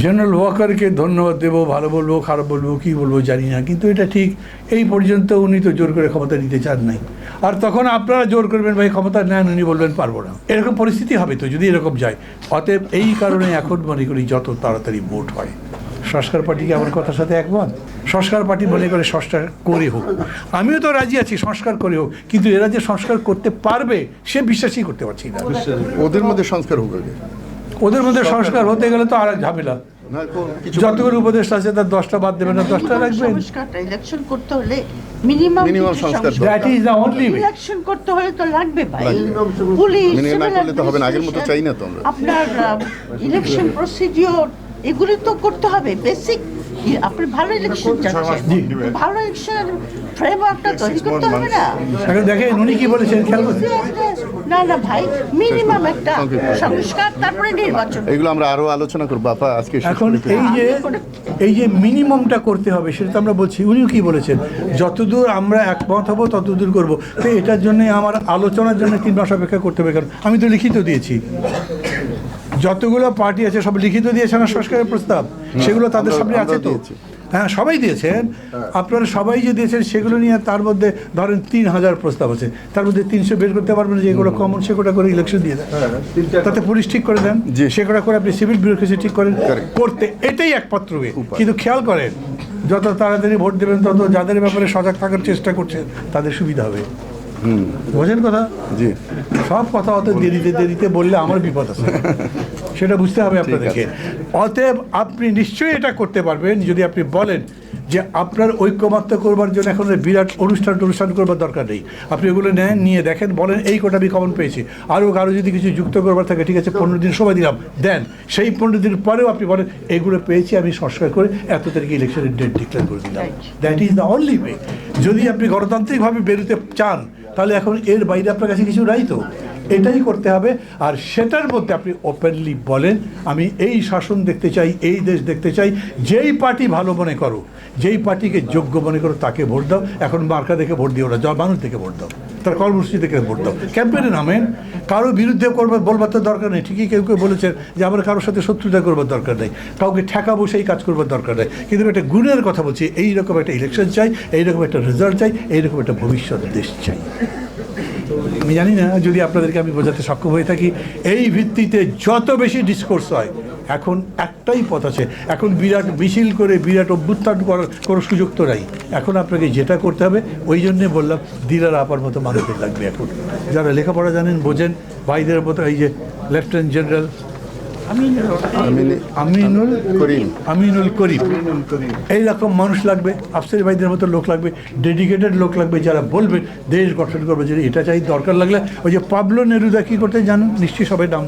General ওয়াকারকে ধন্যবাদ দেবো, ভালো বলবো, খারাপ বলবো, কী বলবো জানি না, কিন্তু এটা ঠিক এই পর্যন্ত উনি তো জোর করে ক্ষমতা নিতে চান নাই। আর তখন আপনারা জোর করবেন ভাই ক্ষমতা নেন, উনি বলবেন পারবো না। এরকম পরিস্থিতি হবে তো যদি এরকম যায়। অতএব এই কারণে এখন মনে করি যত তাড়াতাড়ি ভোট হয়। সংস্কার পার্টিকে আমার কথার সাথে একমত। সংস্কার পার্টি মনে করে সংস্কার করে হোক, আমিও তো রাজি আছি সংস্কার করে হোক, কিন্তু এরা যে সংস্কার করতে পারবে সে বিশ্বাসই করতে পারছি না। ওদের মধ্যে সংস্কার হোক আগে। ওদের মধ্যে সংস্কার হতে গেলে তো আর এক ঝামেলা। যতগুলো উপদেষ্টা আছে তার 10টা বাদ দেবেন না, 10টা রাখবেন। সংস্কারটা ইলেকশন করতে হলে মিনিমাম সংস্কার that is the only way. Election করতে হলে তো লাগবে ভাই। পুলিশ না করলে তো হবে না, আগের মতো চাই না তো আমরা। আপনার ইলেকশন প্রসিডিওর এগুলি তো করতে হবে বেসিক। আপনি ভালো ইলেকশন চাচ্ছেন, ভালো ইলেকশন ফ্রেমওয়ার্কটা তৈরি করতে হবে না। এখন দেখেন উনি কি বলেছেন খেয়াল করতে। না না ভাই, মিনিমাম একটা সংস্কার, তারপরে নির্বাচন। এগুলো আমরা আরো আলোচনা করবো আপা আজকে। এখন এই যে মিনিমামটা করতে হবে সেটা তো আমরা বলছি, উনিও কি বলেছেন যতদূর আমরা একমত হব ততদূর করবো। তো এটার জন্য আমার আলোচনার জন্য 3 মাস অপেক্ষা করতে হবে, কারণ আমি তো লিখিত দিয়েছি। যতগুলো পার্টি আছে সব লিখিত দিয়েছে না সংস্কারের প্রস্তাব, সেগুলো তাদের সামনে আছে তো। হ্যাঁ সবাই দিয়েছেন, আপনারা সবাই যে দিয়েছেন সেগুলো নিয়ে তার মধ্যে ধরেন 3000 প্রস্তাব আছে, তার মধ্যে 300 বের করতে পারবেন যে এগুলো কমন, সেগুলো করে ইলেকশন দিয়ে দেন, তাতে পুলিশ ঠিক করে দেন, সেগুলো করে আপনি সিভিল ব্যুরোক্রেসি ঠিক করেন করতে, এটাই একমাত্র ওয়ে। কিন্তু খেয়াল করেন যত তাড়াতাড়ি ভোট দেবেন তত যাদের ব্যাপারে সজাগ থাকার চেষ্টা করছেন তাদের সুবিধা হবে। বোঝেন কথা? জি, সব কথা অত দেরিতে বললে আমার বিপদ আছে, সেটা বুঝতে হবে আপনাদেরকে। অতএব আপনি নিশ্চয়ই এটা করতে পারবেন যদি আপনি বলেন যে আপনার ঐক্যমত্য করবার জন্য এখন বিরাট অনুষ্ঠান করবার দরকার নেই। আপনি ওগুলো নেন, নিয়ে দেখেন, বলেন এই কোটা আমি কমন পেয়েছি, আরও কারো যদি কিছু যুক্ত করবার থাকে ঠিক আছে 15 দিন সময় দিলাম, দেন সেই 15 দিন পরেও আপনি বলেন এগুলো পেয়েছি আমি সংস্কার করে এত তারিখে ইলেকশনের ডেট ডিক্লেয়ার করে দিলাম। That is the only way. যদি আপনি গণতান্ত্রিকভাবে বেরোতে চান তাহলে এখন এর বাইরে আপনার কাছে কিছু নাই তো, এটাই করতে হবে। আর সেটার মধ্যে আপনি ওপেনলি বলেন আমি এই শাসন দেখতে চাই, এই দেশ দেখতে চাই, যেই পার্টি ভালো মনে করো, যেই পার্টিকে যোগ্য মনে করো তাকে ভোট দাও। এখন মার্কা দেখে ভোট দিও না, মানুষ দেখে ভোট দাও, তার কর্মসূচি দেখে ভোট দাও, ক্যাম্পেইনে নামেন। কারো বিরুদ্ধে বলবার তো দরকার নেই, ঠিকই কেউ বলেছেন যে আমার কারোর সাথে শত্রুতা করবার দরকার নেই, কাউকে ঠেকাবো সেই কাজ করবার দরকার নেই, কিন্তু একটা গুণের কথা বলছি, এইরকম একটা ইলেকশন চাই, এইরকম একটা রেজাল্ট চাই, এইরকম একটা ভবিষ্যৎ দেশ চাই। আমি জানি না যদি আপনাদেরকে আমি বোঝাতে সক্ষম হয়ে থাকি। এই ভিত্তিতে যত বেশি ডিসকোর্স হয়, এখন একটাই পথ আছে, এখন বিরাট মিছিল করে বিরাট অভ্যুত্থান করার কোনো সুযোগ তো নাই। এখন আপনাকে যেটা করতে হবে, ওই জন্যে বললাম দিলার আপার মতো মানুষের লাগবে। এখন যারা লেখাপড়া জানেন বোঝেন, ভাইদের মতো এই যে লেফটেন্যান্ট জেনারেল আমিনুল করিম এইরকম মানুষ লাগবে, আফসারি ভাইদের মতো লোক লাগবে, ডেডিকেটেড লোক লাগবে যারা বলবেন দেশ গঠন করবে, যদি এটা চাই দরকার লাগলে ওই যে পাবলো নেরুদা কী করতে জানেন, নিশ্চয়ই সবাই নাম জানেন।